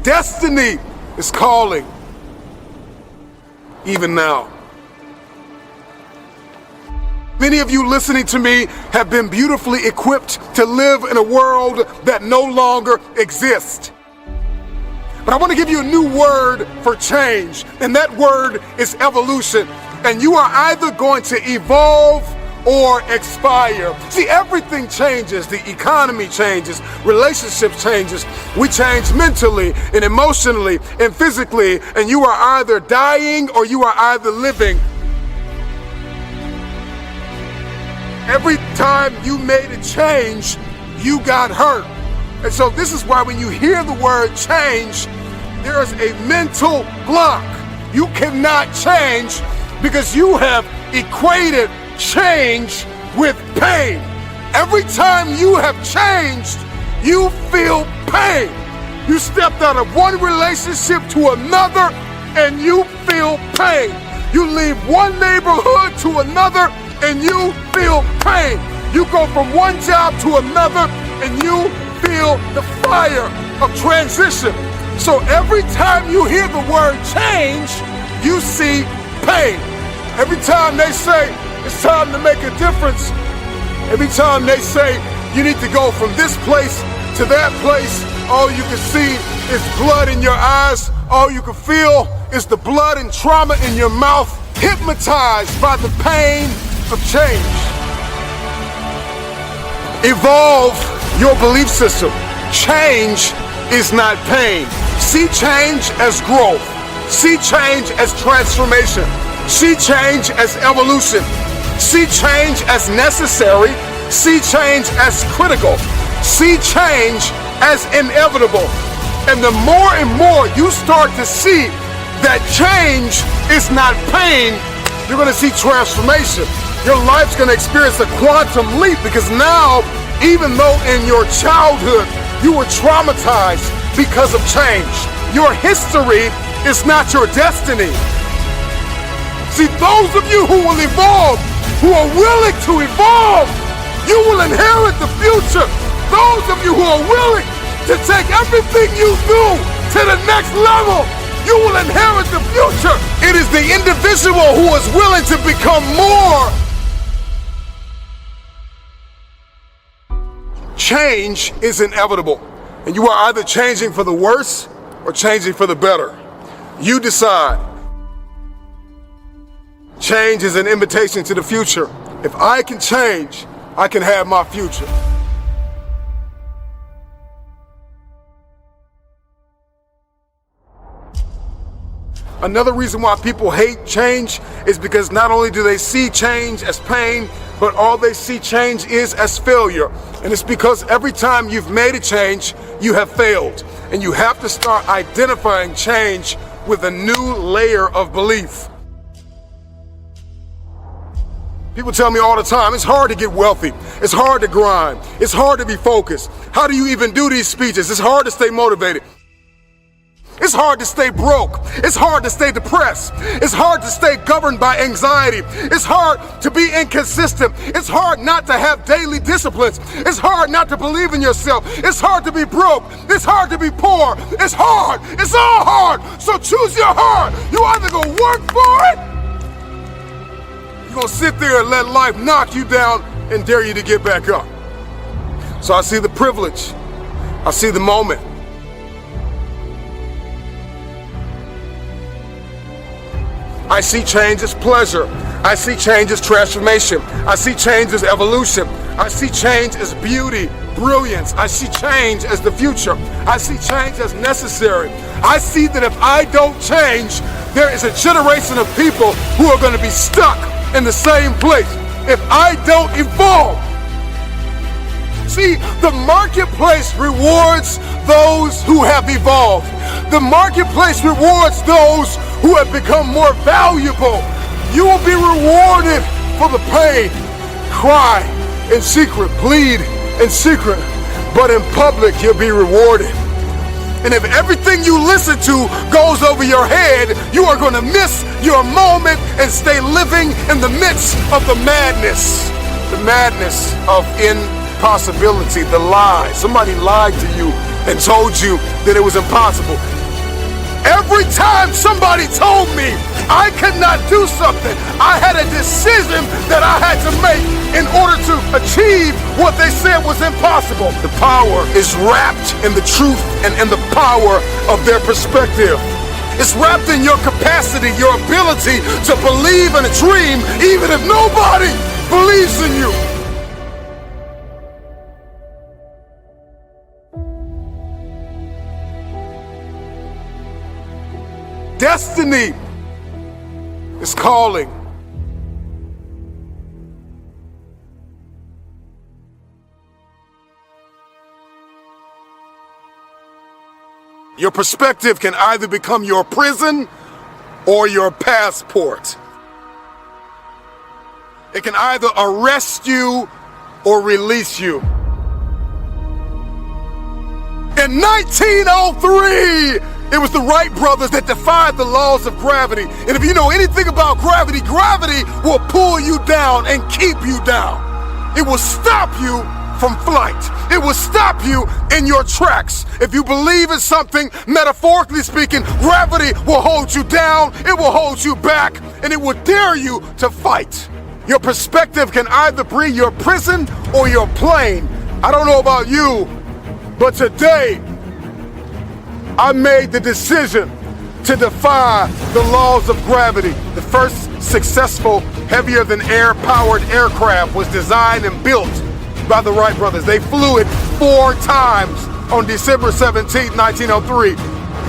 Destiny is calling, even now. Many of you listening to me have been beautifully equipped to live in a world that no longer exists. But I want to give you a new word for change, and that word is evolution. And you are either going to evolve or expire. See, everything changes. The economy changes, relationships changes. We change mentally and emotionally and physically, and you are either dying or you are either living. Every time you made a change, you got hurt. And so this is why when you hear the word change, there is a mental block. You cannot change because you have equated change with pain. Every time you have changed, you feel pain. You stepped out of one relationship to another and you feel pain. You leave one neighborhood to another and you feel pain. You go from one job to another and you feel the fire of transition. So every time you hear the word change, you see pain. Every time they say it's time to make a difference, every time they say you need to go from this place to that place, all you can see is blood in your eyes. All you can feel is the blood and trauma in your mouth, hypnotized by the pain of change. Evolve your belief system. Change is not pain. See change as growth. See change as transformation. See change as evolution. See change as necessary. See change as critical. See change as inevitable. And the more and more you start to see that change is not pain, you're going to see transformation. Your life's going to experience a quantum leap, because now, even though in your childhood you were traumatized because of change, your history is not your destiny. See, those of you who will evolve, who are willing to evolve, you will inherit the future. Those of you who are willing to take everything you do to the next level, you will inherit the future. It is the individual who is willing to become more. Change is inevitable, and you are either changing for the worse or changing for the better. You decide. Change is an invitation to the future. If I can change, I can have my future. Another reason why people hate change is because not only do they see change as pain, but all they see change is as failure. And it's because every time you've made a change, you have failed. And you have to start identifying change with a new layer of belief. People tell me all the time, it's hard to get wealthy. It's hard to grind. It's hard to be focused. How do you even do these speeches? It's hard to stay motivated. It's hard to stay broke. It's hard to stay depressed. It's hard to stay governed by anxiety. It's hard to be inconsistent. It's hard not to have daily disciplines. It's hard not to believe in yourself. It's hard to be broke. It's hard to be poor. It's hard. It's all hard. So choose your heart. You either go work for it, you're gonna sit there and let life knock you down and dare you to get back up. So I see the privilege. I see the moment. I see change as pleasure. I see change as transformation. I see change as evolution. I see change as beauty, brilliance. I see change as the future. I see change as necessary. I see that if I don't change, there is a generation of people who are going to be stuck in the same place if I don't evolve. See, the marketplace rewards those who have evolved. The marketplace rewards those who have become more valuable. You will be rewarded for the pain. Cry in secret, bleed in secret, but in public you'll be rewarded. And if everything you listen to goes over your head, you are going to miss your moment and stay living in the midst of the madness of impossibility, the lie. Somebody lied to you and told you that it was impossible. Every time somebody told me I could not do something, I had a decision that I had to make in order to achieve what they said was impossible. The power is wrapped in the truth and in the power of their perspective. It's wrapped in your capacity, your ability to believe in a dream, even if nobody believes in you. Destiny is calling. Your perspective can either become your prison or your passport. It can either arrest you or release you. In 1903, it was the Wright brothers that defied the laws of gravity. And if you know anything about gravity, gravity will pull you down and keep you down. It will stop you from flight. It will stop you in your tracks. If you believe in something, metaphorically speaking, gravity will hold you down, it will hold you back, and it will dare you to fight. Your perspective can either be your prison or your plane. I don't know about you, but today, I made the decision to defy the laws of gravity. The first successful heavier-than-air powered aircraft was designed and built by the Wright brothers. They flew it 4 times on December 17, 1903,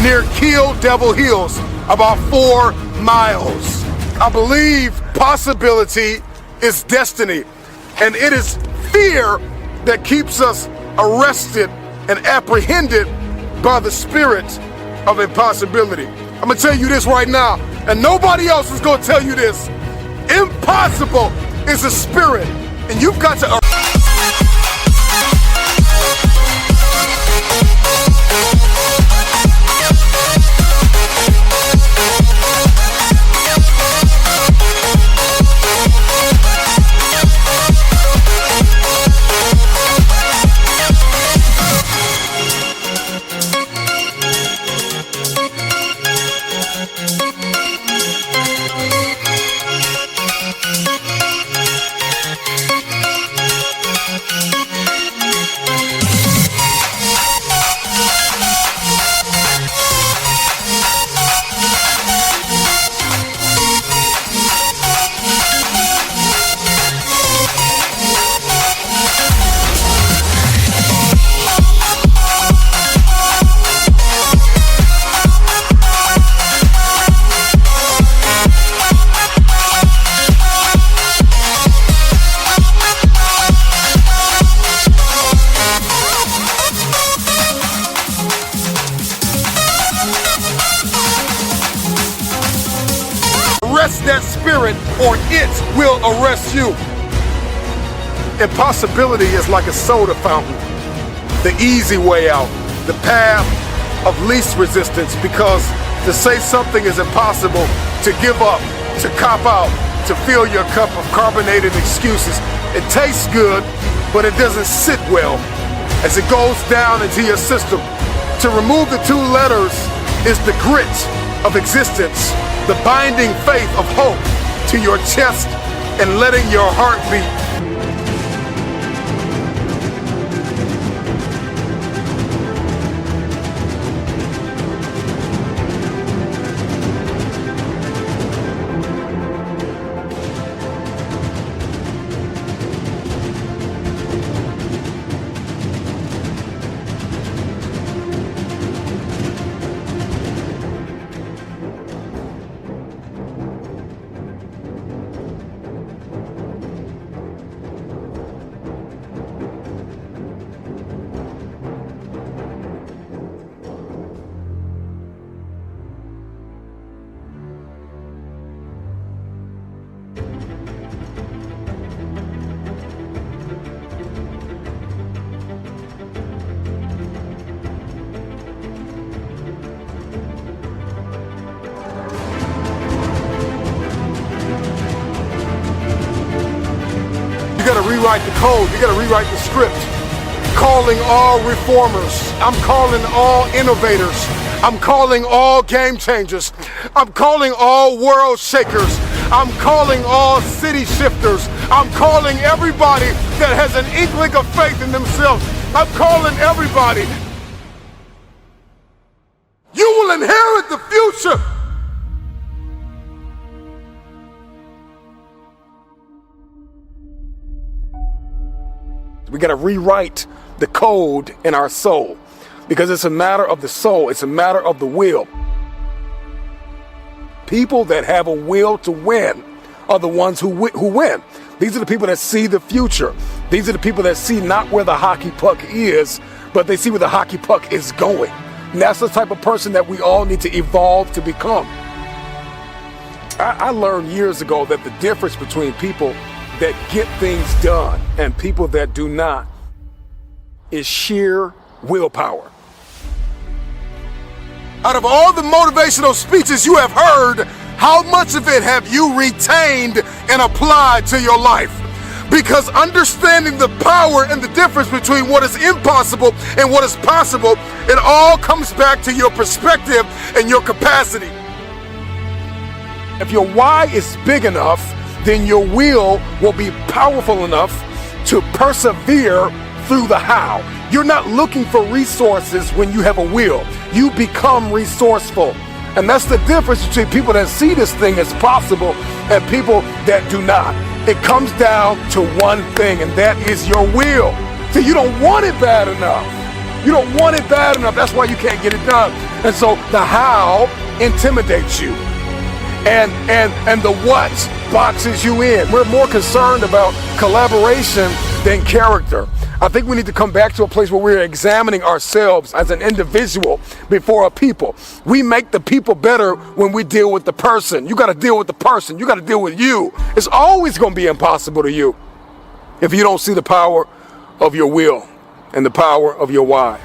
near Kill Devil Hills, about 4 miles. I believe possibility is destiny, and it is fear that keeps us arrested and apprehended by the spirit of impossibility. I'm gonna tell you this right now, and nobody else is gonna tell you this. Impossible is a spirit, and you've got to arrest that spirit, or it will arrest you. Impossibility is like a soda fountain, the easy way out, the path of least resistance, because to say something is impossible, to give up, to cop out, to fill your cup of carbonated excuses, it tastes good, but it doesn't sit well as it goes down into your system. To remove the 2 letters is the grit of existence, the binding faith of hope to your chest and letting your heart beat. You gotta rewrite the code, you gotta rewrite the script. calling all reformers. I'm calling all innovators. I'm calling all game changers. I'm calling all world shakers. I'm calling all city shifters. I'm calling everybody that has an inkling of faith in themselves. I'm calling everybody. You will inherit the future. We got to rewrite the code in our soul, because it's a matter of the soul. It's a matter of the will. People that have a will to win are the ones who win. These are the people that see the future. These are the people that see not where the hockey puck is, but they see where the hockey puck is going. And that's the type of person that we all need to evolve to become. I learned years ago that the difference between people that get things done and people that do not is sheer willpower. Out of all the motivational speeches you have heard, how much of it have you retained and applied to your life? Because understanding the power and the difference between what is impossible and what is possible, it all comes back to your perspective and your capacity. If your why is big enough, then your will be powerful enough to persevere through the how. You're not looking for resources when you have a will. You become resourceful. And that's the difference between people that see this thing as possible and people that do not. It comes down to one thing, and that is your will. So you don't want it bad enough. You don't want it bad enough. That's why you can't get it done. And so the how intimidates you. And the what boxes you in. We're more concerned about collaboration than character. I think we need to come back to a place where we're examining ourselves as an individual before a people. We make the people better when we deal with the person. You got to deal with the person. You got to deal with you. It's always going to be impossible to you if you don't see the power of your will and the power of your why.